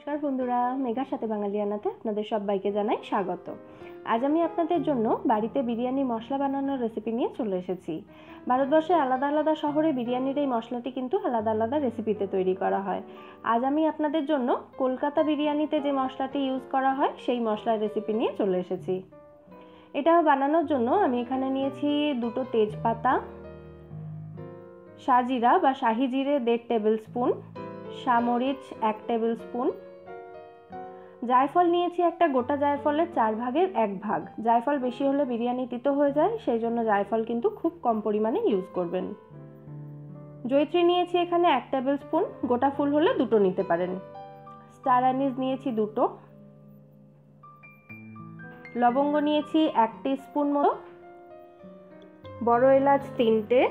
নমস্কার বন্ধুরা, মেঘার সাথে বাঙালিয়ানাতে আপনাদের সবাইকে জানাই স্বাগত। আজ আমি আপনাদের জন্য বাড়িতে বিরিয়ানি মশলা বানানোর রেসিপি নিয়ে চলে এসেছি। ভারতবর্ষে আলাদা আলাদা শহরে বিরিয়ানির এই মশলাটি কিন্তু আলাদা আলাদা রেসিপিতে তৈরি করা হয়। আজ আমি আপনাদের জন্য কলকাতা বিরিয়ানিতে যে মশলাটি ইউজ করা হয় সেই মশলার রেসিপি নিয়ে চলে এসেছি। এটা বানানোর জন্য আমি এখানে নিয়েছি 2টো তেজপাতা, শাহজিরা বা শাহি জিরে 1.5 টেবিল স্পুন, শামরিচ 1 টেবিল স্পুন, জায়ফল নিয়েছি একটা গোটা জায়ফলের 4 ভাগের 1 ভাগ। জায়ফল বেশি হলে বিরিয়ানি তিতো হয়ে যায়, সেই জন্য জায়ফল কিন্তু খুব কম পরিমাণে ইউজ করবেন। জয়িত্রী নিয়েছি এখানে 1 টেবিল স্পুন, গোটা ফুল হলে 2টো নিতে পারেন। স্টার অ্যানিস নিয়েছি 2টো, লবঙ্গ নিয়েছি 1 টিস্পুন মতো, বড় এলাচ 3টে,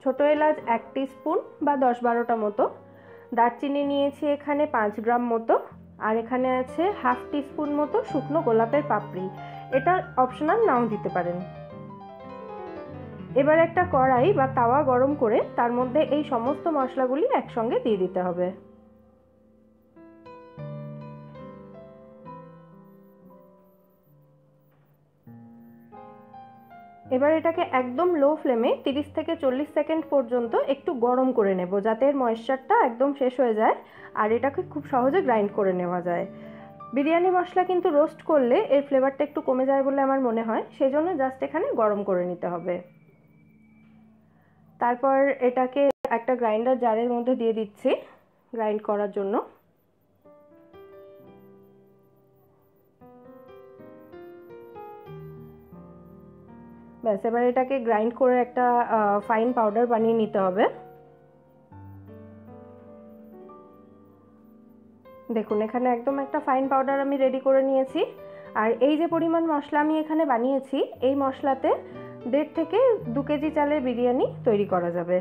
ছোট এলাচ 1 টিস্পুন বা 10-12টা মতো, দারচিনি নিয়েছি এখানে 5 গ্রাম মতো, আর এখানে আছে হাফ টিস্পুন মতো শুকনো গোলাপের পাপড়ি। এটা অপশনাল, নাও দিতে পারেন। এবার একটা কড়াই বা তাওয়া গরম করে তার মধ্যে এই সমস্ত মশলাগুলি একসঙ্গে দিয়ে দিতে হবে। এবার এটাকে একদম লো ফ্লেমে 30 থেকে 40 সেকেন্ড পর্যন্ত একটু গরম করে নেব, যাতে এর ময়েশ্চারটা একদম শেষ হয়ে যায় আর এটাকে খুব সহজে গ্রাইন্ড করে নেওয়া যায়। বিরিয়ানি মশলা কিন্তু রোস্ট করলে এর ফ্লেভারটা একটু কমে যায় বলে আমার মনে হয়, সেই জন্য জাস্ট এখানে গরম করে নিতে হবে। তারপর এটাকে একটা গ্রাইন্ডার জারের মধ্যে দিয়ে দিচ্ছি গ্রাইন্ড করার জন্য। ব্যাস, এবার এটাকে গ্রাইন্ড করে একটা ফাইন পাউডার বানিয়ে নিতে হবে। দেখুন, এখানে একদম একটা ফাইন পাউডার আমি রেডি করে নিয়েছি। আর এই যে পরিমাণ মশলা আমি এখানে বানিয়েছি, এই মশলাতে 1.5 থেকে 2 কেজি চালের বিরিয়ানি তৈরি করা যাবে।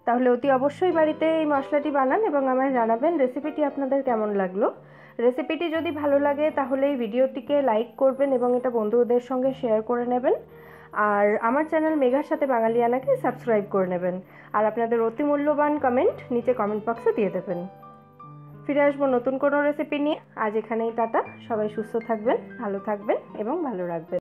তাহলে অতি অবশ্যই বাড়িতে এই মশলাটি বানান এবং আমায় জানাবেন রেসিপিটি আপনাদের কেমন লাগলো। রেসিপিটি যদি ভালো লাগে তাহলে এই ভিডিওটিকে লাইক করবেন এবং এটা বন্ধুদের সঙ্গে শেয়ার করে নেবেন। আর আমার চ্যানেল মেঘার সাথে বাঙালিয়ানাকে সাবস্ক্রাইব করে নেবেন। আর আপনাদের অতি মূল্যবান কমেন্ট নিচে কমেন্ট বক্সে দিয়ে দেবেন। ফিরে আসবো নতুন কোনো রেসিপি নিয়ে। আজ এখানেই টাটা। সবাই সুস্থ থাকবেন, ভালো থাকবেন এবং ভালো রাখবেন।